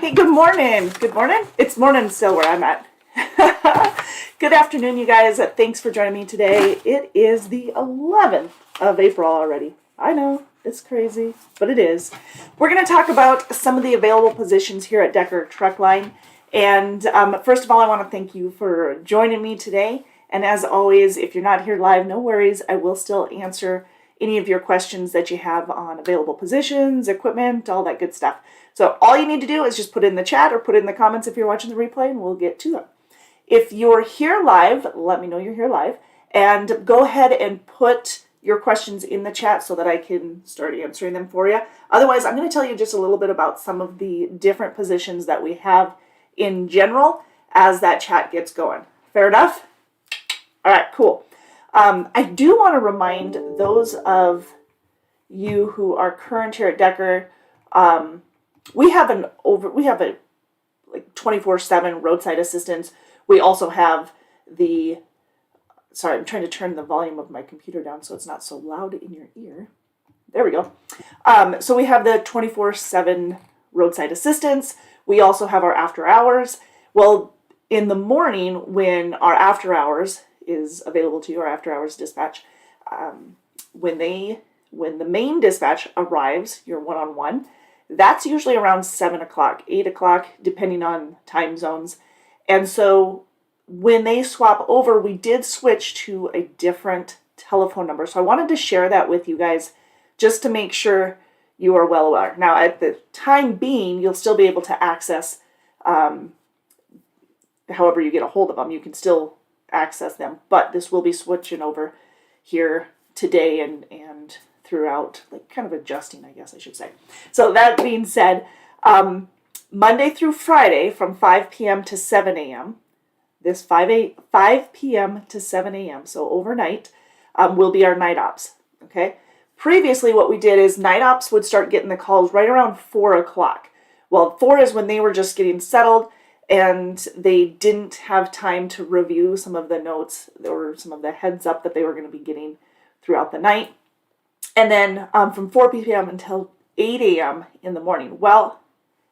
Hey, good morning. Good morning. It's morning still where I'm at. Good afternoon, you guys. Thanks for joining me today. It is the 11th of April already. I know, it's crazy, but it is. We're going to talk about some of the available positions here at Decker Truck Line. And first of all, I want to thank you for joining me today. And as always, if you're not here live, no worries. I will still answer any of your questions that you have on available positions, equipment, all that good stuff. So all you need to do is just put it in the chat or put it in the comments if you're watching the replay, and we'll get to them. If you're here live, let me know you're here live, and go ahead and put your questions in the chat so that I can start answering them for you. Otherwise, I'm going to tell you just a little bit about some of the different positions that we have in general as that chat gets going. Fair enough? All right, cool. I do want to remind those of you who are current here at Decker, we have a like 24/7 roadside assistance. We also have sorry, I'm trying to turn the volume of my computer down so it's not so loud in your ear. There we go. So we have the 24/7 roadside assistance. We also have our after hours. Well, in the morning when our after hours is available to you, our after hours dispatch, when the main dispatch arrives, your one-on-one, that's usually around 7 o'clock, 8 o'clock, depending on time zones. And so when they swap over, we did switch to a different telephone number. So I wanted to share that with you guys just to make sure you are well aware. Now, at the time being, you'll still be able to access, however you get a hold of them, you can still access them. But this will be switching over here today and throughout, like kind of adjusting, I guess I should say. So that being said, Monday through Friday from 5 p.m. to 7 a.m., this 5 p.m. to 7 a.m., so overnight, will be our night ops, okay? Previously, what we did is night ops would start getting the calls right around 4 o'clock. Well, 4 is when they were just getting settled and they didn't have time to review some of the notes or some of the heads up that they were going to be getting throughout the night. And then from 4 p.m. until 8 a.m. in the morning. Well,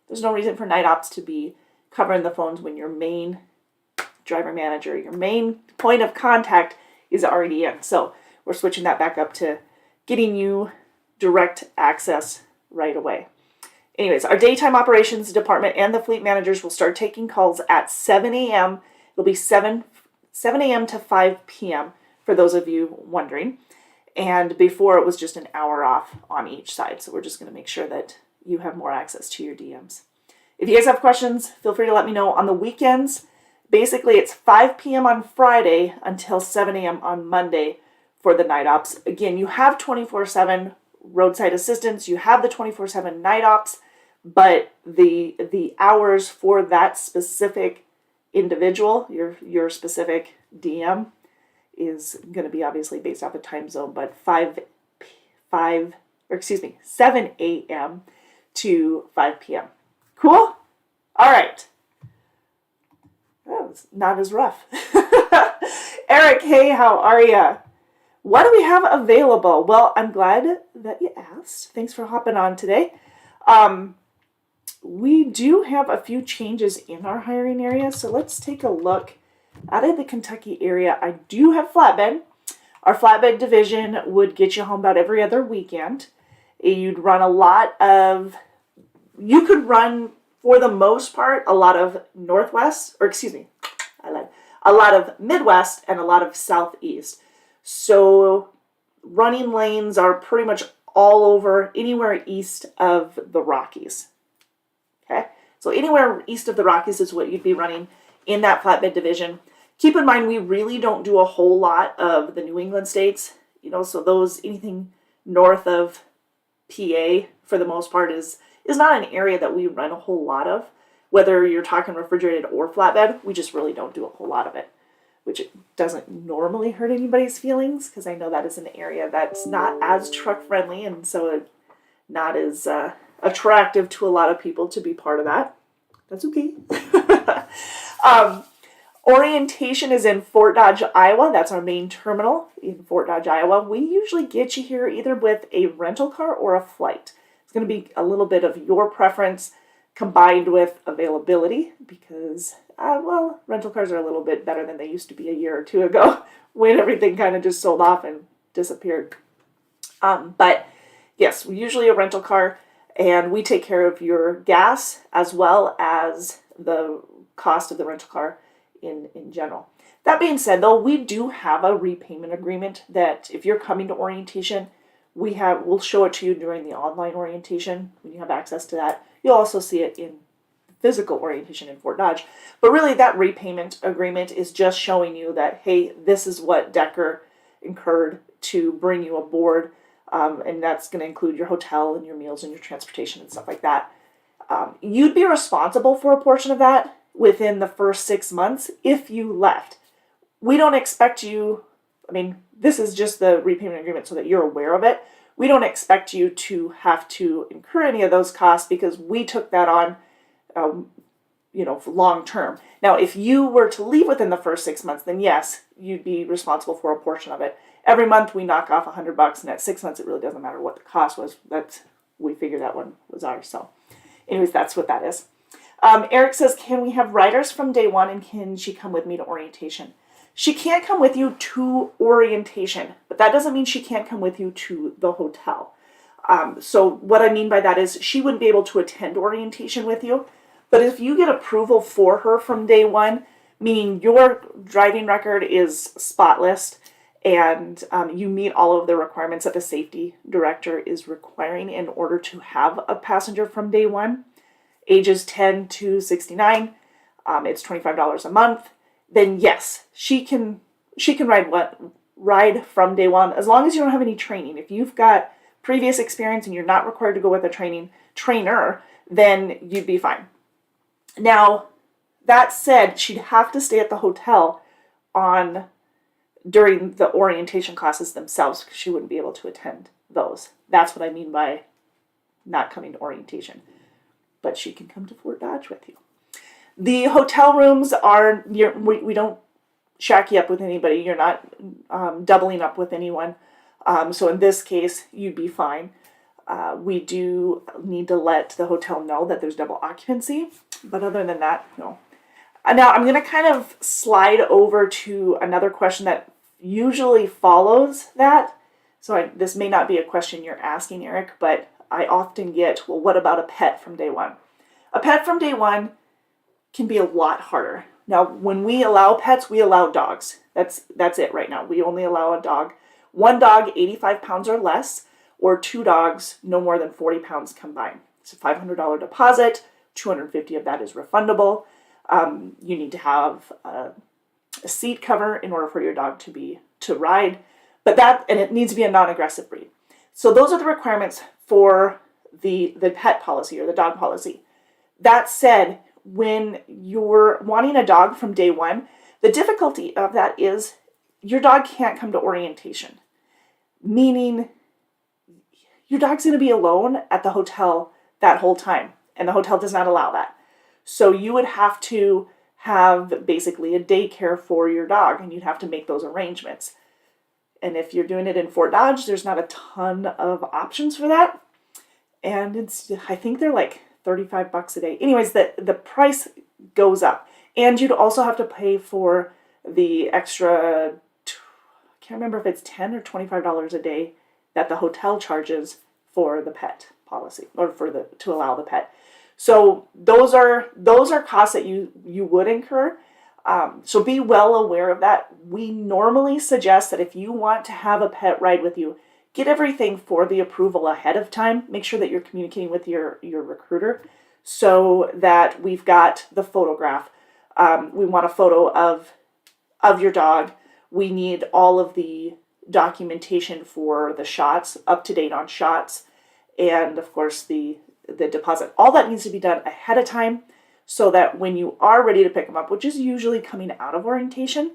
there's no reason for night ops to be covering the phones when your main driver manager, your main point of contact is already in. So we're switching that back up to getting you direct access right away. Anyways, our daytime operations department and the fleet managers will start taking calls at 7 a.m. It'll be 7 a.m. to 5 p.m. for those of you wondering. And before it was just an hour off on each side. So we're just going to make sure that you have more access to your DMs. If you guys have questions, feel free to let me know. On the weekends, basically it's 5 p.m. on Friday until 7 a.m. on Monday for the night ops. Again, you have 24/7 roadside assistance. You have the 24/7 night ops, but the hours for that specific individual, your specific DM, is going to be obviously based off of time zone, but 7 a.m. to 5 p.m. Cool? All right. That was not as rough. Eric, hey, how are ya? What do we have available? Well, I'm glad that you asked. Thanks for hopping on today. We do have a few changes in our hiring area, so let's take a look. Out of the Kentucky area, I do have flatbed. Our flatbed division would get you home about every other weekend. You'd run you could run, for the most part, a lot of a lot of Midwest and a lot of Southeast. So running lanes are pretty much all over, anywhere east of the Rockies. Okay? So anywhere east of the Rockies is what you'd be running in that flatbed division. Keep in mind, we really don't do a whole lot of the New England states, so anything north of PA, for the most part, is not an area that we run a whole lot of. Whether you're talking refrigerated or flatbed, we just really don't do a whole lot of it, which doesn't normally hurt anybody's feelings, because I know that is an area that's not as truck friendly, and so not as attractive to a lot of people to be part of that. That's okay. Orientation is in Fort Dodge, Iowa. That's our main terminal in Fort Dodge, Iowa. We usually get you here either with a rental car or a flight. It's going to be a little bit of your preference, combined with availability, because, rental cars are a little bit better than they used to be a year or two ago when everything kind of just sold off and disappeared. But yes, usually a rental car, and we take care of your gas as well as the cost of the rental car in general. That being said, though, we do have a repayment agreement that if you're coming to orientation, we'll show it to you during the online orientation when you have access to that. You'll also see it in physical orientation in Fort Dodge. But really, that repayment agreement is just showing you that, hey, this is what Decker incurred to bring you aboard, and that's going to include your hotel and your meals and your transportation and stuff like that. You'd be responsible for a portion of that within the first 6 months if you left. We don't expect you, this is just the repayment agreement so that you're aware of it. We don't expect you to have to incur any of those costs because we took that on, for long term. Now, if you were to leave within the first 6 months, then yes, you'd be responsible for a portion of it. Every month we knock off $100, and at 6 months it really doesn't matter what the cost was. We figured that one was ours. So, anyways, that's what that is. Eric says, can we have riders from day one, and can she come with me to orientation? She can't come with you to orientation, but that doesn't mean she can't come with you to the hotel. So what I mean by that is she wouldn't be able to attend orientation with you, but if you get approval for her from day one, meaning your driving record is spotless and you meet all of the requirements that the safety director is requiring in order to have a passenger from day one, ages 10 to 69, it's $25 a month, then yes, she can ride from day one as long as you don't have any training. If you've got previous experience and you're not required to go with a trainer, then you'd be fine. Now, that said, she'd have to stay at the hotel during the orientation classes themselves because she wouldn't be able to attend those. That's what I mean by not coming to orientation. But she can come to Fort Dodge with you. The hotel rooms are, we don't shack you up with anybody. You're not doubling up with anyone. So in this case, you'd be fine. We do need to let the hotel know that there's double occupancy. But other than that, no. Now, I'm going to kind of slide over to another question that usually follows that. So this may not be a question you're asking, Eric, but I often get, well, what about a pet from day one? A pet from day one can be a lot harder. Now, when we allow pets, we allow dogs. That's it right now. We only allow a dog. One dog, 85 pounds or less, or two dogs, no more than 40 pounds combined. It's a $500 deposit. 250 of that is refundable. You need to have a seat cover in order for your dog to ride, and it needs to be a non-aggressive breed. So those are the requirements for the pet policy or the dog policy. That said, when you're wanting a dog from day one, the difficulty of that is your dog can't come to orientation, meaning your dog's going to be alone at the hotel that whole time, and the hotel does not allow that. So you would have to have basically a daycare for your dog, and you'd have to make those arrangements. And if you're doing it in Fort Dodge, there's not a ton of options for that. And I think they're like $35 a day. Anyways, the price goes up. And you'd also have to pay for the extra, I can't remember if it's $10 or $25 a day that the hotel charges for the pet policy, or to allow the pet. So those are costs that you would incur. So be well aware of that. We normally suggest that if you want to have a pet ride with you, get everything for the approval ahead of time. Make sure that you're communicating with your recruiter so that we've got the photograph. We want a photo of your dog. We need all of the documentation for the shots, up to date on shots, and of course the deposit. All that needs to be done ahead of time so that when you are ready to pick them up, which is usually coming out of orientation,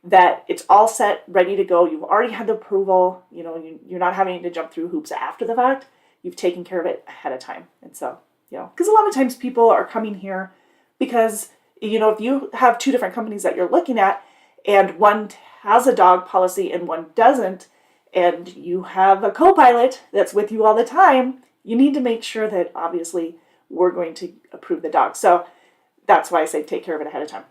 that it's all set, ready to go. You've already had the approval. You're not having to jump through hoops after the fact. You've taken care of it ahead of time. And so, because a lot of times people are coming here because, if you have two different companies that you're looking at and one has a dog policy and one doesn't, and you have a co-pilot that's with you all the time, you need to make sure that obviously we're going to approve the dog. So that's why I say take care of it ahead of time.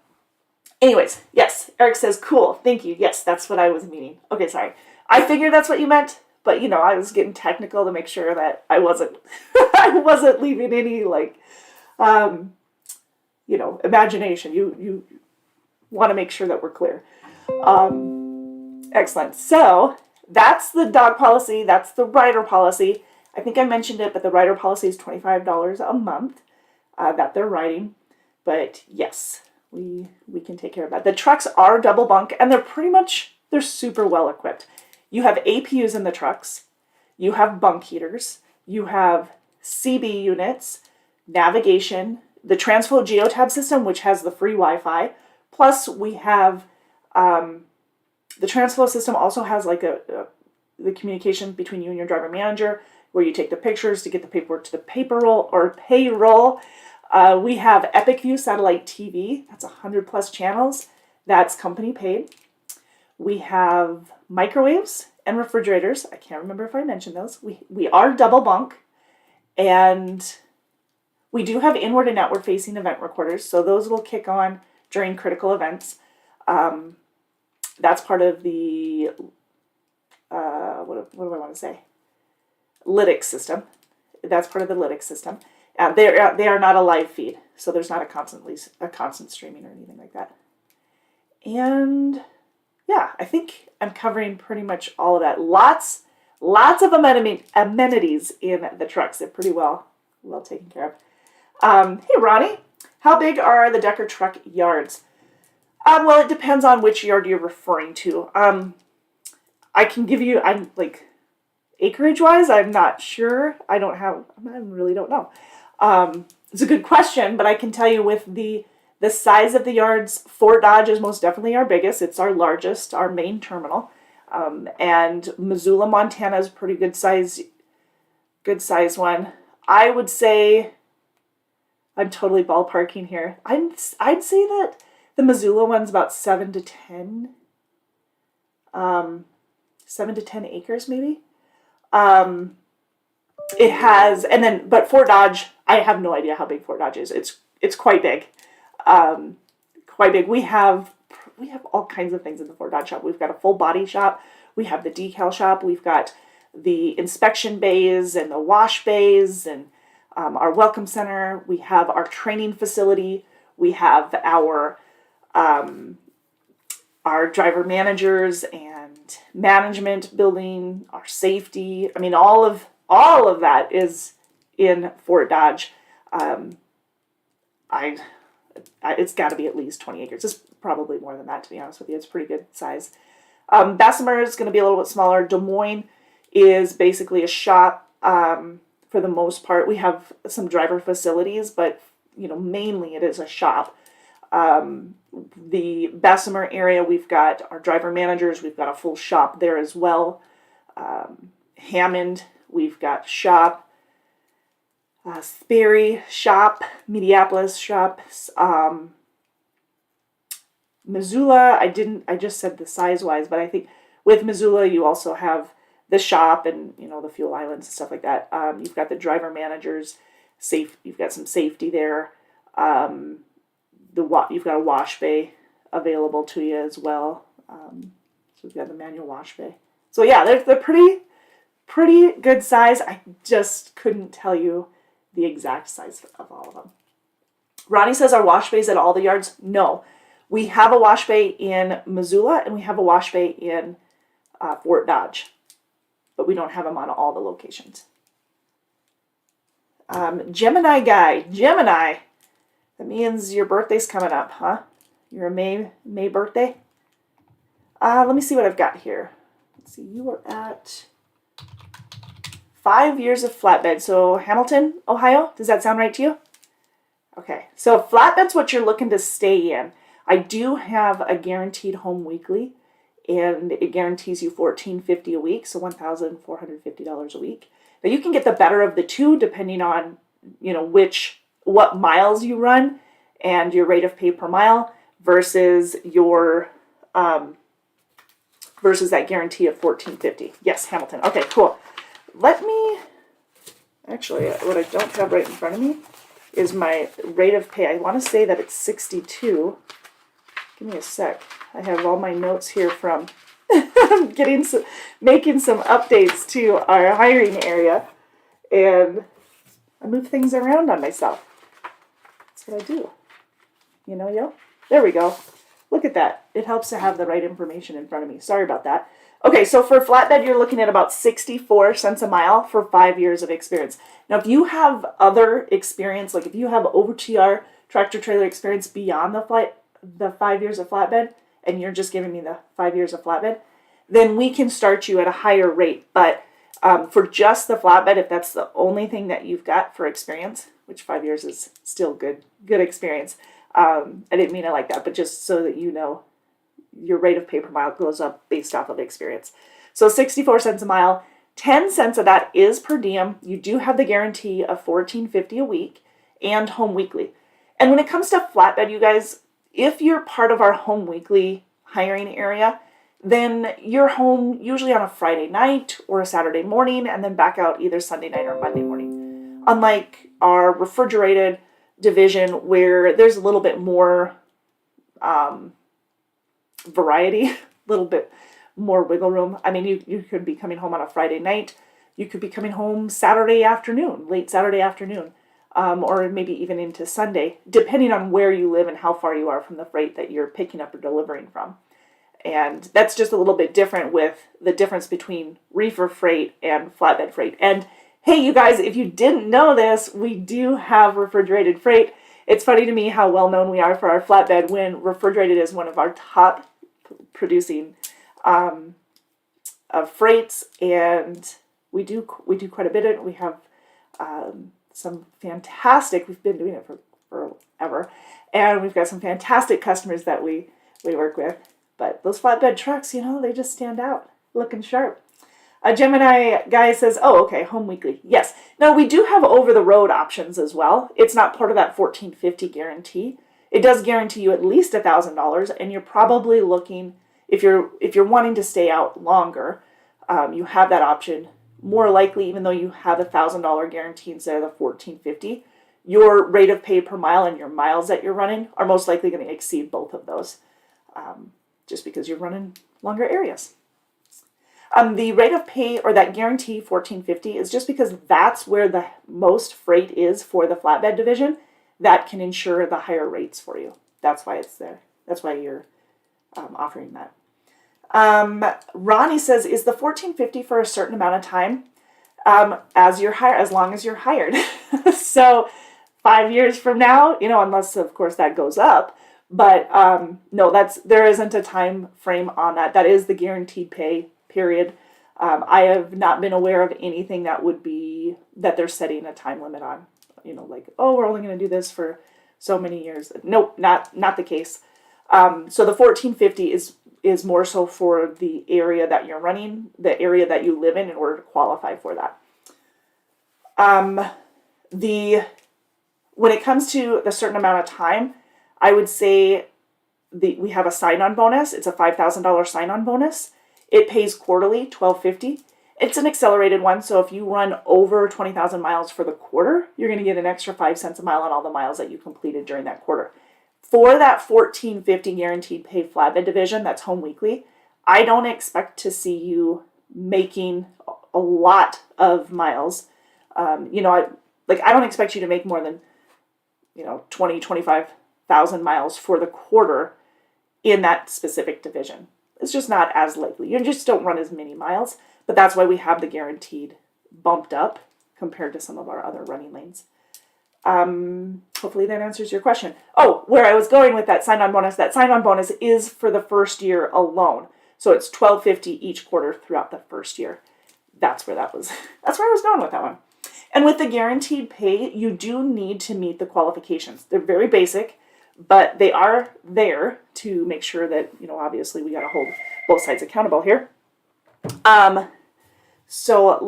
Anyways, yes, Eric says, cool, thank you. Yes, that's what I was meaning. Okay, sorry. I figured that's what you meant, but I was getting technical to make sure that I wasn't, I wasn't leaving any imagination. You want to make sure that we're clear. Excellent. So that's the dog policy. That's the rider policy. I think I mentioned it, but the rider policy is $25 a month that they're riding. But yes, we can take care of that. The trucks are double bunk, and they're super well equipped. You have APUs in the trucks. You have bunk heaters. You have CB units, navigation, the Transflo Geotab system, which has the free Wi-Fi. Plus, we have the Transflo system also has the communication between you and your driver manager, where you take the pictures to get the paperwork to the payroll. We have Epic View satellite TV. That's 100 plus channels. That's company paid. We have microwaves and refrigerators. I can't remember if I mentioned those. We are double bunk, and we do have inward and outward facing event recorders. So those will kick on during critical events. That's part of the, what do I want to say? Lytx system. That's part of the Lytx system. They are not a live feed, so there's not a constant streaming or anything like that. And yeah, I think I'm covering pretty much all of that. Lots of amenities in the trucks. They're pretty well taken care of. Hey Ronnie, how big are the Decker truck yards? Well, it depends on which yard you're referring to. I can give you, acreage wise, I'm not sure. I really don't know. It's a good question, but I can tell you with the size of the yards, Fort Dodge is most definitely our biggest. It's our largest, our main terminal. And Missoula, Montana is a pretty good size one. I would say, I'm totally ballparking here. I'd say that the Missoula one's about 7 to 10 acres maybe. It has, but Fort Dodge, I have no idea how big Fort Dodge is. It's quite big. Quite big. We have all kinds of things in the Fort Dodge shop. We've got a full body shop. We have the decal shop. We've got the inspection bays and the wash bays and our welcome center. We have our training facility. We have our driver managers and management building, our safety. I mean, all of that is in Fort Dodge. It's got to be at least 20 acres. It's probably more than that, to be honest with you. It's a pretty good size. Bessemer is going to be a little bit smaller. Des Moines is basically a shop for the most part. We have some driver facilities, but mainly it is a shop. The Bessemer area, we've got our driver managers. We've got a full shop there as well. Hammond, we've got shop. Sperry shop, Minneapolis shops, Missoula. I just said the size wise, but I think with Missoula you also have the shop and the fuel islands and stuff like that. You've got the driver managers, you've got some safety there. You've got a wash bay available to you as well. So we've got the manual wash bay. So yeah, they're pretty good size. I just couldn't tell you the exact size of all of them. Ronnie says, our wash bays at all the yards? No. We have a wash bay in Missoula and we have a wash bay in Fort Dodge, but we don't have them on all the locations. Gemini guy. Gemini. That means your birthday's coming up, huh? You're a May birthday? Let me see what I've got here. Let's see, you are at 5 years of flatbed. So Hamilton, Ohio, does that sound right to you? Okay, so flatbed's what you're looking to stay in. I do have a guaranteed home weekly, and it guarantees you $1,450 a week, so $1,450 a week. Now you can get the better of the two depending on, what miles you run and your rate of pay per mile versus your versus that guarantee of $1,450. Yes, Hamilton. Okay, cool. Let me, actually, what I don't have right in front of me is my rate of pay. I want to say that it's 62. Give me a sec. I have all my notes here from making some updates to our hiring area, and I move things around on myself. That's what I do. Yo. There we go. Look at that. It helps to have the right information in front of me. Sorry about that. Okay, so for flatbed, you're looking at about 64 cents a mile for 5 years of experience. Now, if you have other experience, like if you have OTR tractor trailer experience beyond the 5 years of flatbed, and you're just giving me the 5 years of flatbed, then we can start you at a higher rate. But for just the flatbed, if that's the only thing that you've got for experience, which 5 years is still good experience. I didn't mean it like that, but just so that you know, your rate of pay per mile goes up based off of experience. So 64 cents a mile, 10 cents of that is per diem. You do have the guarantee of $14.50 a week and home weekly. And when it comes to flatbed, you guys, if you're part of our home weekly hiring area, then you're home usually on a Friday night or a Saturday morning and then back out either Sunday night or Monday morning. Unlike our refrigerated division where there's a little bit more variety, a little bit more wiggle room. I mean, you could be coming home on a Friday night. You could be coming home Saturday afternoon, late Saturday afternoon, or maybe even into Sunday, depending on where you live and how far you are from the freight that you're picking up or delivering from. And that's just a little bit different with the difference between reefer freight and flatbed freight. And hey, you guys, if you didn't know this, we do have refrigerated freight. It's funny to me how well known we are for our flatbed when refrigerated is one of our top producing freights, and we do quite a bit of it. We have some fantastic, we've been doing it for forever, and we've got some fantastic customers that we work with. But those flatbed trucks, they just stand out, looking sharp. A Gemini guy says, oh, okay, home weekly. Yes. Now, we do have over-the-road options as well. It's not part of that $14.50 guarantee. It does guarantee you at least $1,000, and you're probably looking, if you're wanting to stay out longer, you have that option. More likely, even though you have $1,000 guarantee instead of the $14.50, your rate of pay per mile and your miles that you're running are most likely going to exceed both of those, just because you're running longer areas. The rate of pay, or that guarantee $14.50, is just because that's where the most freight is for the flatbed division. That can ensure the higher rates for you. That's why it's there. That's why you're offering that. Ronnie says, is the $14.50 for a certain amount of time? As long as you're hired. So 5 years from now, unless of course that goes up. But no, there isn't a time frame on that. That is the guaranteed pay period. I have not been aware of anything that they're setting a time limit on. Like, oh, we're only going to do this for so many years. Nope, not the case. So the $14.50 is more so for the area that you're running, the area that you live in order to qualify for that. When it comes to the certain amount of time, I would say we have a sign-on bonus. It's a $5,000 sign-on bonus. It pays quarterly, $12.50. It's an accelerated one, so if you run over 20,000 miles for the quarter, you're going to get an extra 5 cents a mile on all the miles that you completed during that quarter. For that $14.50 guaranteed pay flatbed division, that's home weekly, I don't expect to see you making a lot of miles. I don't expect you to make more than 25,000 miles for the quarter in that specific division. It's just not as likely. You just don't run as many miles, but that's why we have the guaranteed bumped up compared to some of our other running lanes. Hopefully that answers your question. Oh, where I was going with that sign-on bonus is for the first year alone. So it's $12.50 each quarter throughout the first year. That's where I was going with that one. And with the guaranteed pay, you do need to meet the qualifications. They're very basic, but they are there to make sure that, obviously we got to hold both sides accountable here. So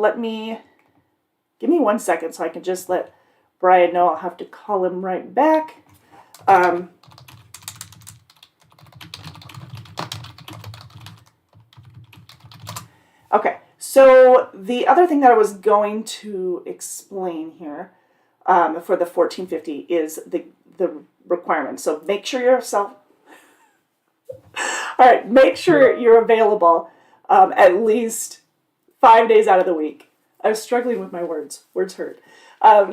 give me 1 second so I can just let Brian know. I'll have to call him right back. Okay, so the other thing that I was going to explain here for the 1450 is the requirement. So make sure yourself. All right, make sure you're available at least 5 days out of the week. I was struggling with my words. Words hurt.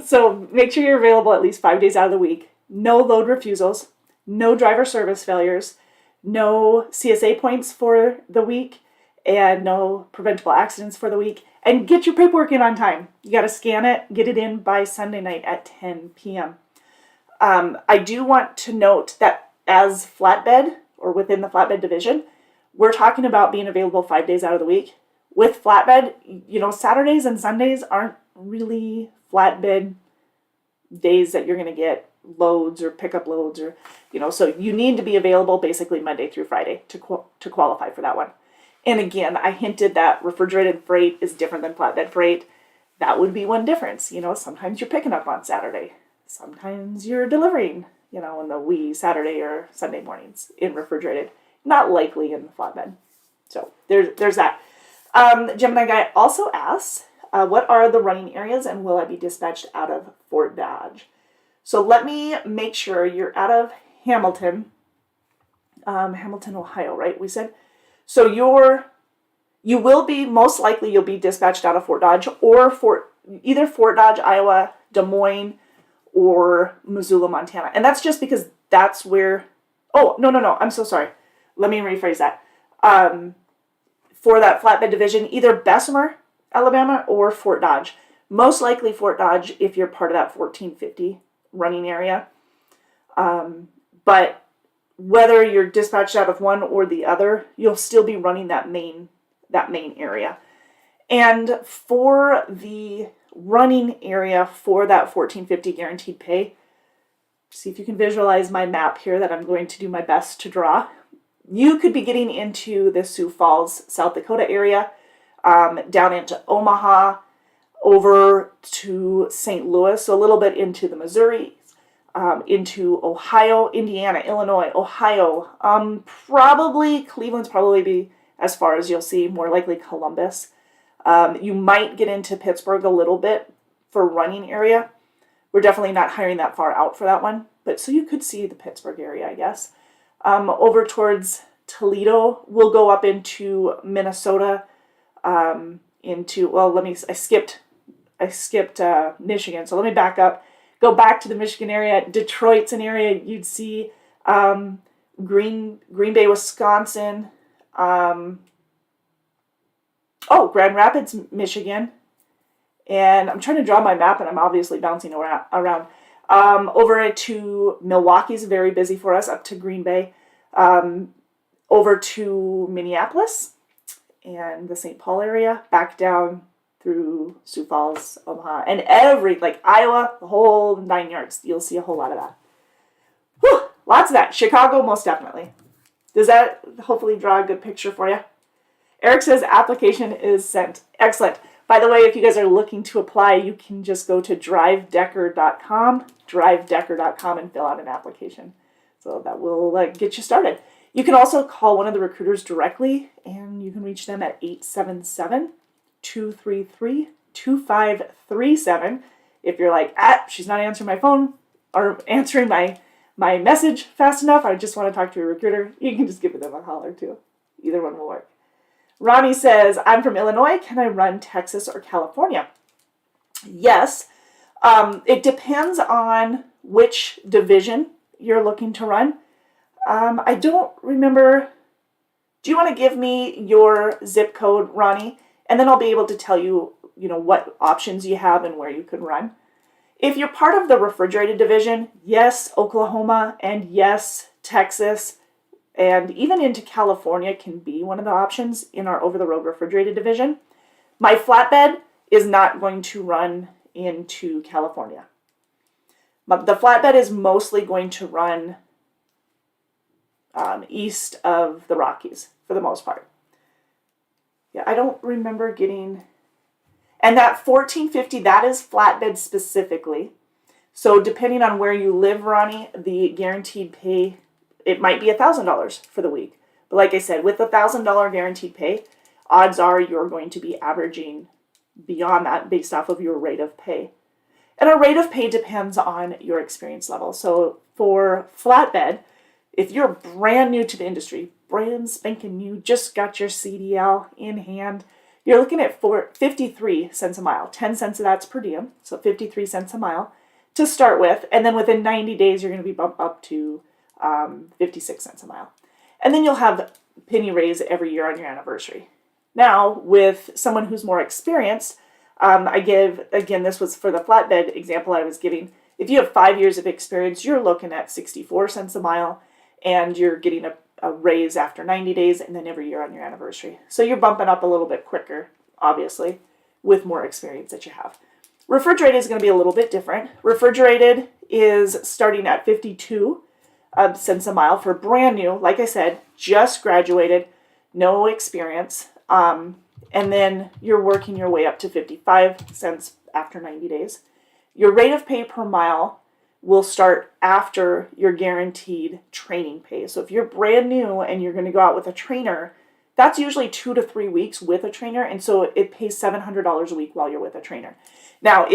So make sure you're available at least 5 days out of the week. No load refusals, no driver service failures, no CSA points for the week, and no preventable accidents for the week. And get your paperwork in on time. You got to scan it, get it in by Sunday night at 10 p.m. I do want to note that as flatbed, or within the flatbed division, we're talking about being available 5 days out of the week. With flatbed, Saturdays and Sundays aren't really flatbed days that you're going to get loads or pick up loads, or so you need to be available basically Monday through Friday to qualify for that one. And again, I hinted that refrigerated freight is different than flatbed freight. That would be one difference. Sometimes you're picking up on Saturday, sometimes you're delivering in the wee Saturday or Sunday mornings in refrigerated. Not likely in the flatbed. So there's that. Gemini Guy also asks, what are the running areas and will I be dispatched out of Fort Dodge? So let me make sure you're out of Hamilton, Ohio, right? We said. So you will be, most likely you'll be dispatched out of Fort Dodge or either Fort Dodge, Iowa, Des Moines, or Missoula, Montana. And that's just because that's where, no, I'm so sorry. Let me rephrase that. For that flatbed division, either Bessemer, Alabama, or Fort Dodge. Most likely Fort Dodge if you're part of that 1450 running area. But whether you're dispatched out of one or the other, you'll still be running that main area. And for the running area for that 1450 guaranteed pay, see if you can visualize my map here that I'm going to do my best to draw. You could be getting into the Sioux Falls, South Dakota area, down into Omaha, over to St. Louis, so a little bit into the Missouri, into Ohio, Indiana, Illinois, Ohio. Probably Cleveland's probably be as far as you'll see, more likely Columbus. You might get into Pittsburgh a little bit for running area. We're definitely not hiring that far out for that one, but so you could see the Pittsburgh area, I guess. Over towards Toledo, we'll go up into Minnesota, I skipped Michigan, so let me back up. Go back to the Michigan area. Detroit's an area you'd see. Green Bay, Wisconsin. Grand Rapids, Michigan. And I'm trying to draw my map, and I'm obviously bouncing around. Over to Milwaukee's very busy for us, up to Green Bay. Over to Minneapolis and the St. Paul area, back down through Sioux Falls, Omaha, and Iowa, the whole 9 yards. You'll see a whole lot of that. Whew, lots of that. Chicago, most definitely. Does that hopefully draw a good picture for you? Eric says application is sent. Excellent. By the way, if you guys are looking to apply, you can just go to drivedecker.com, and fill out an application. So that will get you started. You can also call one of the recruiters directly, and you can reach them at 877-233-2537. If you're like, she's not answering my phone or answering my message fast enough, I just want to talk to a recruiter, you can just give them a holler too. Either one will work. Ronnie says, I'm from Illinois. Can I run Texas or California? Yes. It depends on which division you're looking to run. I don't remember. Do you want to give me your zip code, Ronnie? And then I'll be able to tell you, what options you have and where you could run. If you're part of the refrigerated division, yes, Oklahoma, and yes, Texas, and even into California can be one of the options in our over-the-road refrigerated division. My flatbed is not going to run into California. But the flatbed is mostly going to run east of the Rockies for the most part. Yeah, I don't remember getting... And that 1450, that is flatbed specifically. So depending on where you live, Ronnie, the guaranteed pay, it might be $1,000 for the week. But like I said, with $1,000 guaranteed pay, odds are you're going to be averaging beyond that based off of your rate of pay. And our rate of pay depends on your experience level. So for flatbed, if you're brand new to the industry, brand spanking new, just got your CDL in hand, you're looking at 53 cents a mile. 10 cents of that's per diem, so 53 cents a mile to start with. And then within 90 days, you're going to be bumped up to 56 cents a mile. And then you'll have penny raise every year on your anniversary. Now, with someone who's more experienced, I give, again, this was for the flatbed example I was giving. If you have 5 years of experience, you're looking at 64 cents a mile, and you're getting a raise after 90 days and then every year on your anniversary. So you're bumping up a little bit quicker, obviously, with more experience that you have. Refrigerated is going to be a little bit different. Refrigerated is starting at 52 cents a mile for brand new, like I said, just graduated, no experience. And then you're working your way up to 55 cents after 90 days. Your rate of pay per mile will start after your guaranteed training pay. So if you're brand new and you're going to go out with a trainer, that's usually 2 to 3 weeks with a trainer. And so it pays $700 a week while you're with a trainer. Now,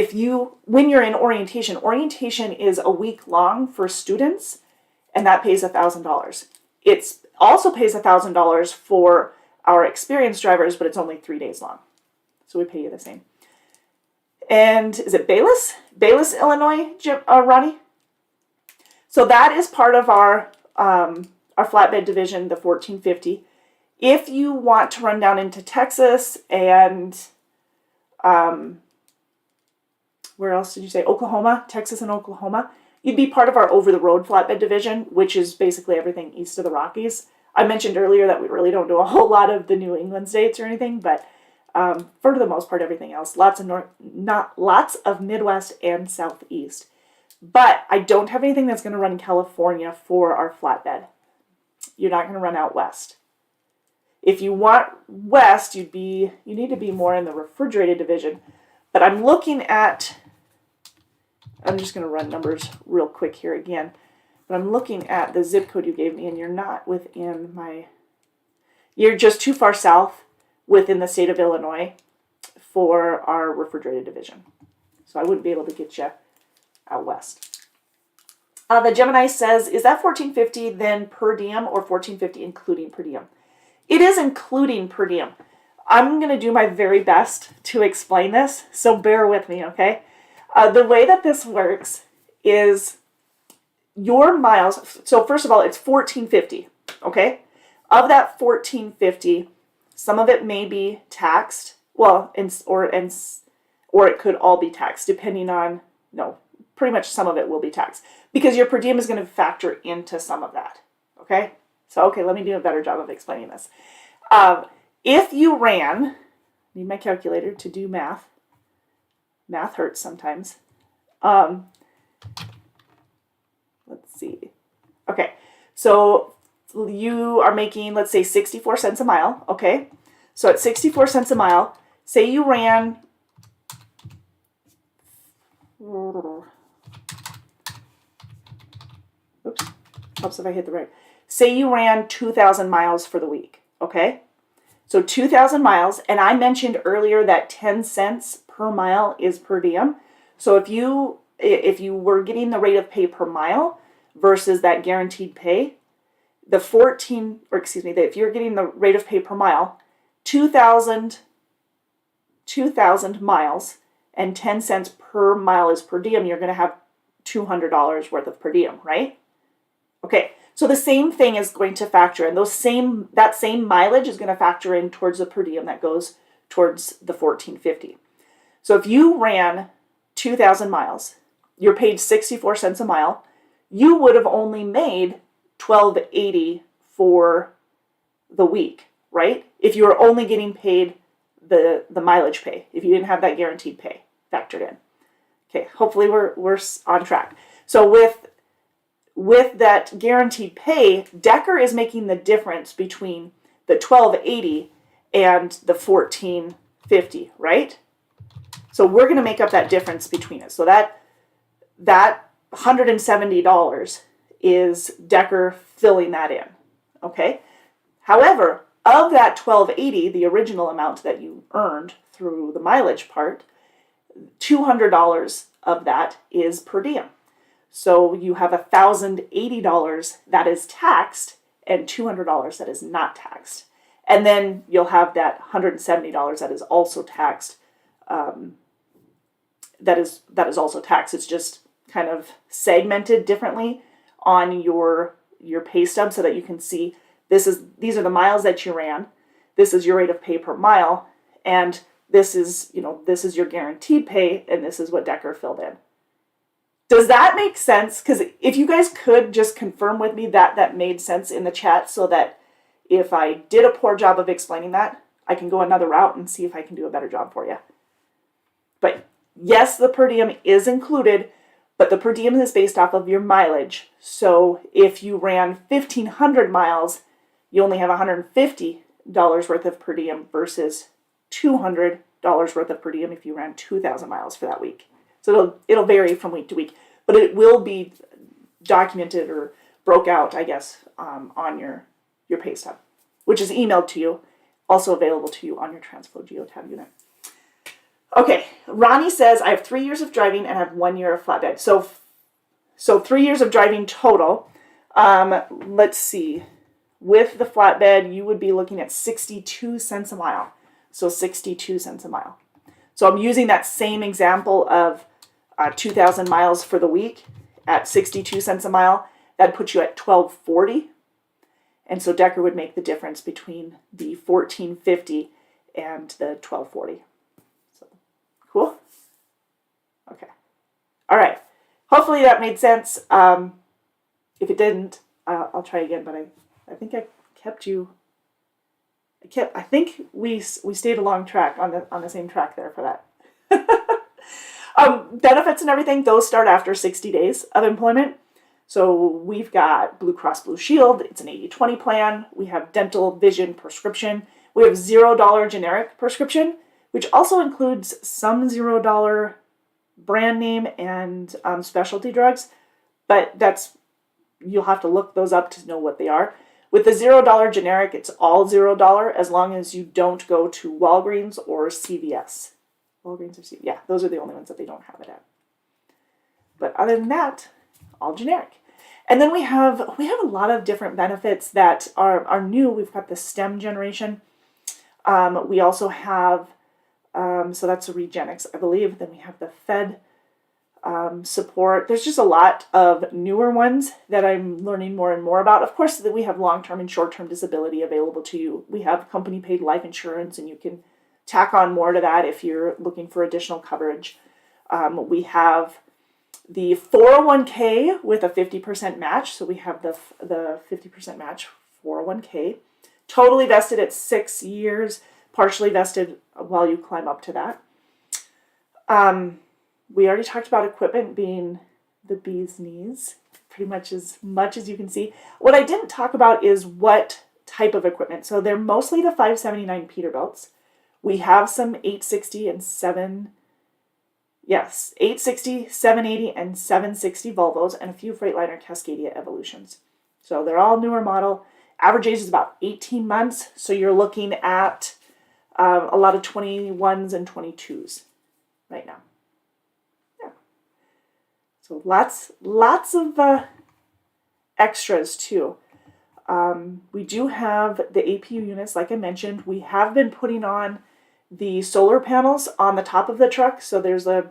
when you're in orientation is a week long for students, and that pays $1,000. It also pays $1,000 for our experienced drivers, but it's only 3 days long. So we pay you the same. And is it Bayless? Bayless, Illinois, Ronnie? So that is part of our flatbed division, the 1450. If you want to run down into Texas and where else did you say? Oklahoma, Texas and Oklahoma, you'd be part of our over-the-road flatbed division, which is basically everything east of the Rockies. I mentioned earlier that we really don't do a whole lot of the New England states or anything, but for the most part, everything else. Lots of Midwest and Southeast. But I don't have anything that's going to run in California for our flatbed. You're not going to run out west. If you want west, you need to be more in the refrigerated division. But I'm just going to run numbers real quick here again. But I'm looking at the zip code you gave me, and you're not within you're just too far south within the state of Illinois for our refrigerated division. So I wouldn't be able to get you out west. The Gemini says, is that $14.50 then per diem or $14.50 including per diem? It is including per diem. I'm going to do my very best to explain this, so bear with me, okay? The way that this works is your miles, so first of all, it's $14.50, okay? Of that $14.50, some of it may be taxed, or it could all be taxed, depending on, no, pretty much some of it will be taxed, because your per diem is going to factor into some of that, okay? So, okay, let me do a better job of explaining this. If you ran, need my calculator to do math. Math hurts sometimes. Let's see. Okay, so you are making, let's say, 64 cents a mile, okay? So at 64 cents a mile, say you ran, oops, helps if I hit the right. Say you ran 2,000 miles for the week, okay? So 2,000 miles, and I mentioned earlier that 10 cents per mile is per diem. So if you were getting the rate of pay per mile versus that guaranteed pay, if you're getting the rate of pay per mile, 2,000 miles and 10 cents per mile is per diem, you're going to have $200 worth of per diem, right? Okay, so the same thing is going to factor in. That same mileage is going to factor in towards the per diem that goes towards the $14.50. So if you ran 2,000 miles, you're paid 64 cents a mile, you would have only made $12.80 for the week, right? If you were only getting paid the mileage pay, if you didn't have that guaranteed pay factored in. Okay, hopefully we're on track. So with that guaranteed pay, Decker is making the difference between the $12.80 and the $14.50, right? So we're going to make up that difference between it. So that $170 is Decker filling that in, okay? However, of that $12.80, the original amount that you earned through the mileage part, $200 of that is per diem. So you have $1,080 that is taxed and $200 that is not taxed. And then you'll have that $170 that is also taxed. That is also taxed. It's just kind of segmented differently on your pay stub so that you can see these are the miles that you ran. This is your rate of pay per mile, and this is your guaranteed pay, and this is what Decker filled in. Does that make sense? Because if you guys could just confirm with me that made sense in the chat, so that if I did a poor job of explaining that, I can go another route and see if I can do a better job for you. But yes, the per diem is included, but the per diem is based off of your mileage. So if you ran 1,500 miles, you only have $150 worth of per diem versus $200 worth of per diem if you ran 2,000 miles for that week. So it'll vary from week to week, but it will be documented or broke out, I guess, on your pay stub, which is emailed to you, also available to you on your TransFlow Geotab unit. Okay, Ronnie says, I have 3 years of driving and I have 1 year of flatbed. So 3 years of driving total. Let's see. With the flatbed, you would be looking at 62 cents a mile. So 62 cents a mile. So I'm using that same example of 2,000 miles for the week at 62 cents a mile. That'd put you at $12.40. And so Decker would make the difference between the $14.50 and the $12.40. So cool? Okay. All right. Hopefully that made sense. If it didn't, I'll try again, but I think I kept you. I think we stayed along track on the same track there for that. Benefits and everything, those start after 60 days of employment. So we've got Blue Cross Blue Shield. It's an 80-20 plan. We have dental, vision, prescription. We have $0 generic prescription, which also includes some $0 brand name and specialty drugs. But you'll have to look those up to know what they are. With the $0 generic, it's all $0 as long as you don't go to Walgreens or CVS. Walgreens or CVS, yeah, those are the only ones that they don't have it at. But other than that, all generic. And then we have a lot of different benefits that are new. We've got the STEM generation. We also have, so that's a Regenix, I believe. Then we have the Fed support. There's just a lot of newer ones that I'm learning more and more about. Of course, we have long-term and short-term disability available to you. We have company-paid life insurance, and you can tack on more to that if you're looking for additional coverage. We have the 401k with a 50% match. So we have the 50% match 401k. Totally vested at 6 years, partially vested while you climb up to that. We already talked about equipment being the bee's knees, pretty much as you can see. What I didn't talk about is what type of equipment. So they're mostly the 579 Peterbilts. We have some 860 and 860, 780, and 760 Volvos, and a few Freightliner Cascadia Evolutions. So they're all newer model. Average age is about 18 months, so you're looking at a lot of 21s and 22s right now. Yeah. So lots of extras too. We do have the APU units, like I mentioned. We have been putting on the solar panels on the top of the truck. So there's I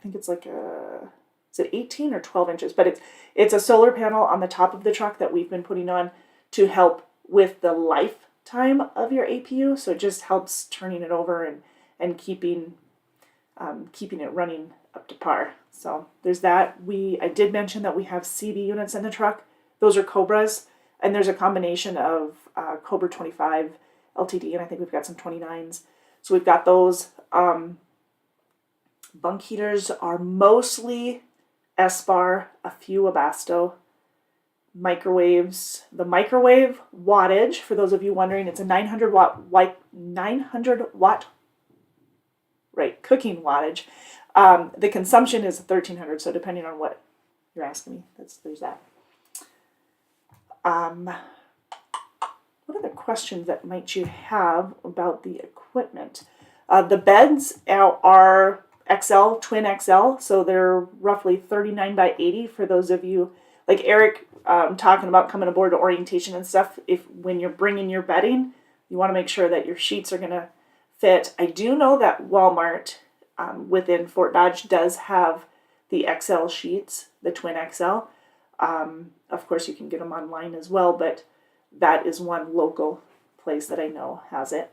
think it's like is it 18 or 12 inches? But it's a solar panel on the top of the truck that we've been putting on to help with the lifetime of your APU. So it just helps turning it over and keeping it running up to par. So there's that. I did mention that we have CV units in the truck. Those are Cobras, and there's a combination of Cobra 25 LTD, and I think we've got some 29s. So we've got those. Bunk heaters are mostly S-Bar, a few Abasto. Microwaves. The microwave wattage, for those of you wondering, it's a 900 watt, right, cooking wattage. The consumption is 1,300, so depending on what you're asking me, there's that. What other questions that might you have about the equipment? The beds are XL, twin XL, so they're roughly 39 by 80 for those of you, like Eric talking about coming aboard to orientation and stuff. If when you're bringing your bedding, you want to make sure that your sheets are going to fit. I do know that Walmart within Fort Dodge does have the XL sheets, the twin XL. Of course, you can get them online as well, but that is one local place that I know has it.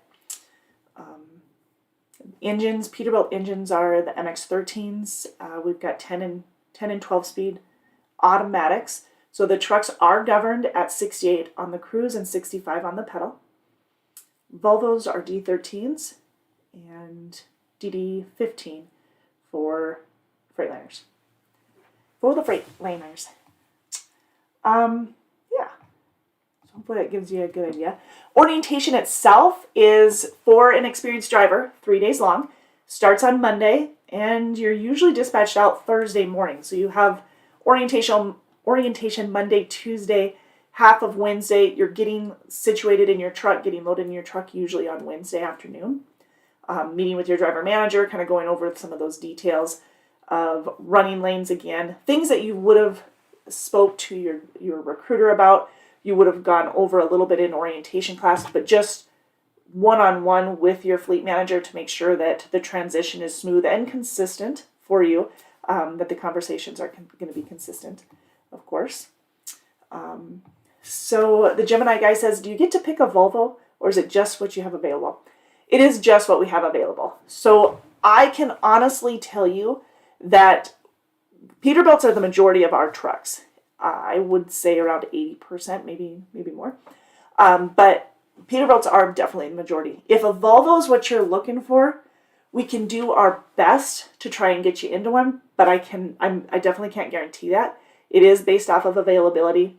Engines, Peterbilt engines are the MX-13s. We've got 10 and 12 speed automatics. So the trucks are governed at 68 on the cruise and 65 on the pedal. Volvos are D13s and DD15 for Freightliners. For the Freightliners. Yeah. So hopefully that gives you a good idea. Orientation itself is for an experienced driver, 3 days long. Starts on Monday, and you're usually dispatched out Thursday morning. So you have orientation Monday, Tuesday, half of Wednesday. You're getting situated in your truck, getting loaded in your truck usually on Wednesday afternoon. Meeting with your driver manager, kind of going over some of those details of running lanes again. Things that you would have spoke to your recruiter about. You would have gone over a little bit in orientation class, but just one-on-one with your fleet manager to make sure that the transition is smooth and consistent for you, that the conversations are going to be consistent, of course. So the Gemini guy says, do you get to pick a Volvo, or is it just what you have available? It is just what we have available. So I can honestly tell you that Peterbilts are the majority of our trucks. I would say around 80%, maybe more. But Peterbilts are definitely the majority. If a Volvo is what you're looking for, we can do our best to try and get you into one, but I definitely can't guarantee that. It is based off of availability.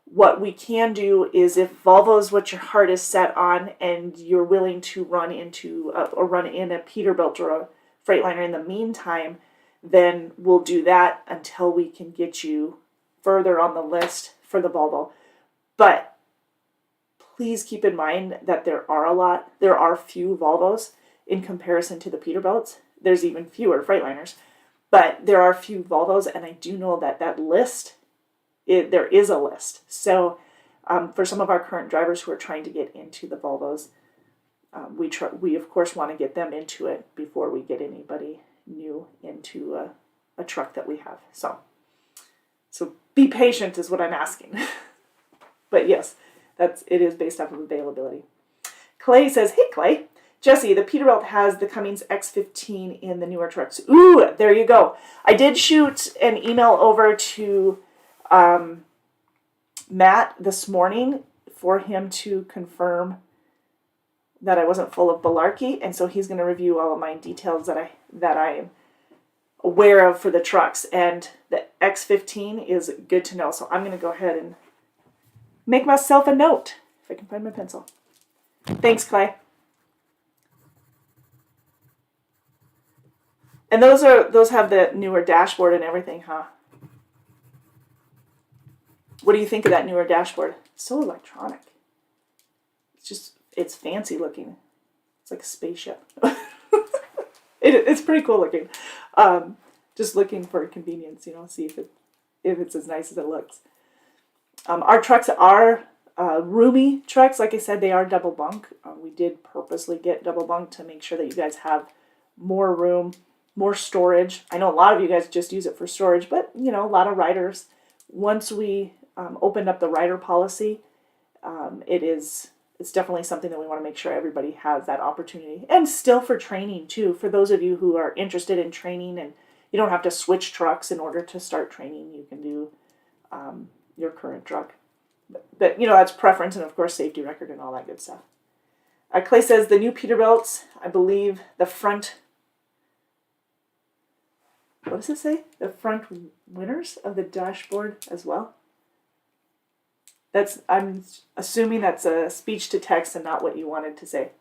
What we can do is if Volvo is what your heart is set on and you're willing to run in a Peterbilt or a Freightliner in the meantime, then we'll do that until we can get you further on the list for the Volvo. But please keep in mind that there are few Volvos in comparison to the Peterbilts. There's even fewer Freightliners, but there are few Volvos, and I do know that list, there is a list. So for some of our current drivers who are trying to get into the Volvos, we of course want to get them into it before we get anybody new into a truck that we have. So be patient is what I'm asking. But yes, it is based off of availability. Clay says, hey Clay, Jesse, the Peterbilt has the Cummins X15 in the newer trucks. Ooh, there you go. I did shoot an email over to Matt this morning for him to confirm that I wasn't full of malarkey, and so he's going to review all of my details that I am aware of for the trucks, and the X15 is good to know. So I'm going to go ahead and make myself a note if I can find my pencil. Thanks, Clay. And those have the newer dashboard and everything, huh? What do you think of that newer dashboard? It's so electronic. It's fancy looking. It's like a spaceship. It's pretty cool looking. Just looking for convenience, see if it's as nice as it looks. Our trucks are roomy trucks. Like I said, they are double bunk. We did purposely get double bunk to make sure that you guys have more room, more storage. I know a lot of you guys just use it for storage, but a lot of riders, once we opened up the rider policy, it's definitely something that we want to make sure everybody has that opportunity. And still for training too, for those of you who are interested in training and you don't have to switch trucks in order to start training, you can do your current truck. But that's preference and of course safety record and all that good stuff. Clay says the new Peterbilts, I believe the front, what does it say? The front winners of the dashboard as well. I'm assuming that's a speech to text and not what you wanted to say.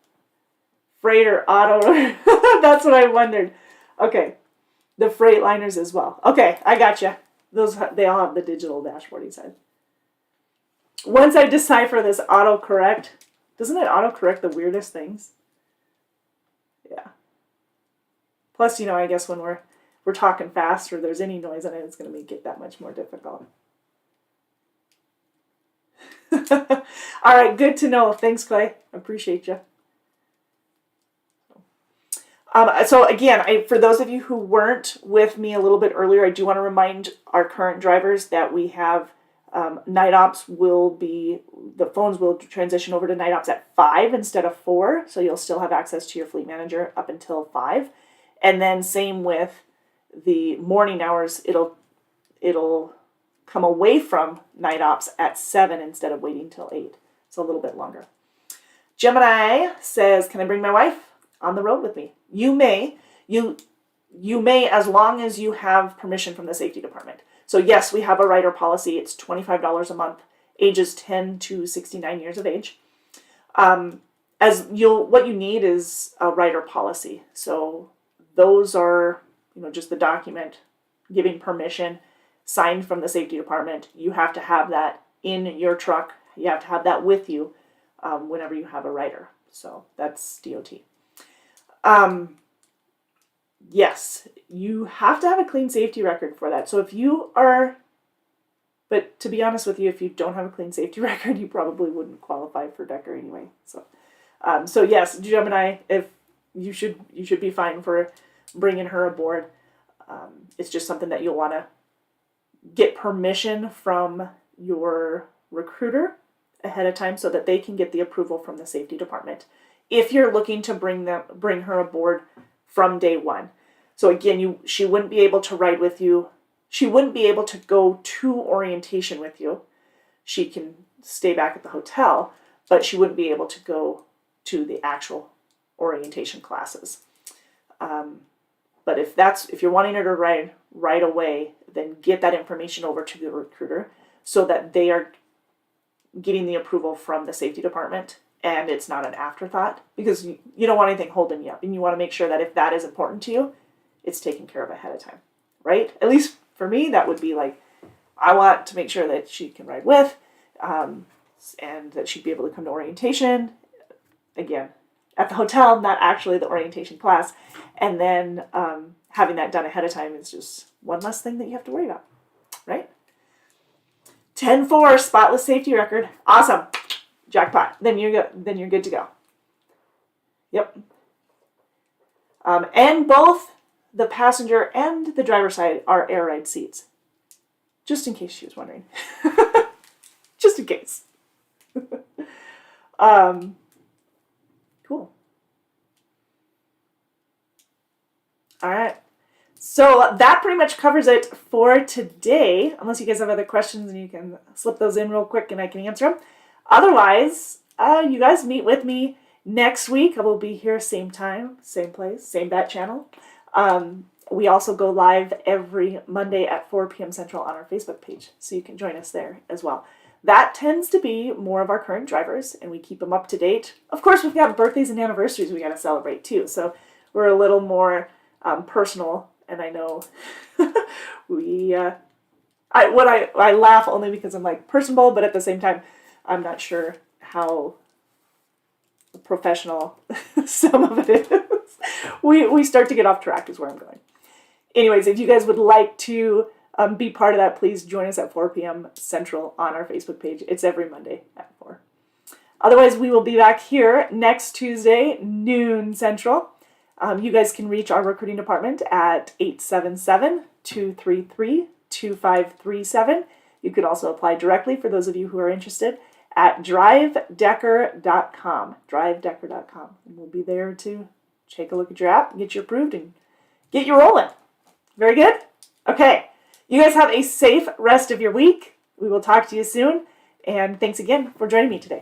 Freighter, auto, that's what I wondered. Okay, the Freightliners as well. Okay, I gotcha. They all have the digital dashboard, he said. Once I decipher this autocorrect, doesn't it autocorrect the weirdest things? Yeah. Plus, I guess when we're talking fast or there's any noise in it, it's going to make it that much more difficult. All right, good to know. Thanks, Clay. Appreciate you. So again, for those of you who weren't with me a little bit earlier, I do want to remind our current drivers that we have night ops the phones will transition over to night ops at 5 instead of 4. So you'll still have access to your fleet manager up until 5. And then same with the morning hours, it'll come away from night ops at 7 instead of waiting till 8. So a little bit longer. Gemini says, can I bring my wife on the road with me? You may. You may, as long as you have permission from the safety department. So yes, we have a rider policy. It's $25 a month, ages 10 to 69 years of age. What you need is a rider policy. So those are, just the document giving permission signed from the safety department. You have to have that in your truck. You have to have that with you whenever you have a rider. So that's DOT. Yes, you have to have a clean safety record for that. So but to be honest with you, if you don't have a clean safety record, you probably wouldn't qualify for Decker anyway. So yes, Gemini, if you should be fine for bringing her aboard. It's just something that you'll want to get permission from your recruiter ahead of time so that they can get the approval from the safety department. If you're looking to bring her aboard from day one. So again, she wouldn't be able to ride with you. She wouldn't be able to go to orientation with you. She can stay back at the hotel, but she wouldn't be able to go to the actual orientation classes. But if you're wanting her to ride right away, then get that information over to the recruiter so that they are getting the approval from the safety department and it's not an afterthought, because you don't want anything holding you up, and you want to make sure that if that is important to you, it's taken care of ahead of time, right? At least for me, that would be like, I want to make sure that she can ride with, and that she'd be able to come to orientation, again, at the hotel, not actually the orientation class, and then having that done ahead of time is just one less thing that you have to worry about, right? 10-4, spotless safety record. Awesome. Jackpot. Then you're good to go. Yep. And both the passenger and the driver side are air ride seats. Just in case she was wondering. Just in case. Cool. All right. So that pretty much covers it for today, unless you guys have other questions and you can slip those in real quick and I can answer them. Otherwise, you guys meet with me next week. I will be here same time, same place, same bat channel. We also go live every Monday at 4 p.m. Central on our Facebook page, so you can join us there as well. That tends to be more of our current drivers, and we keep them up to date. Of course, we've got birthdays and anniversaries we got to celebrate too, so we're a little more personal. And I know I laugh only because I'm like personable, but at the same time, I'm not sure how professional some of it is. We start to get off track is where I'm going. Anyways, if you guys would like to be part of that, please join us at 4 p.m. Central on our Facebook page. It's every Monday at 4. Otherwise, we will be back here next Tuesday, noon Central. You guys can reach our recruiting department at 877-233-2537. You could also apply directly for those of you who are interested at drivedecker.com. Drivedecker.com. And we'll be there to take a look at your app, get you approved, and get you rolling. Very good? Okay. You guys have a safe rest of your week. We will talk to you soon. And thanks again for joining me today.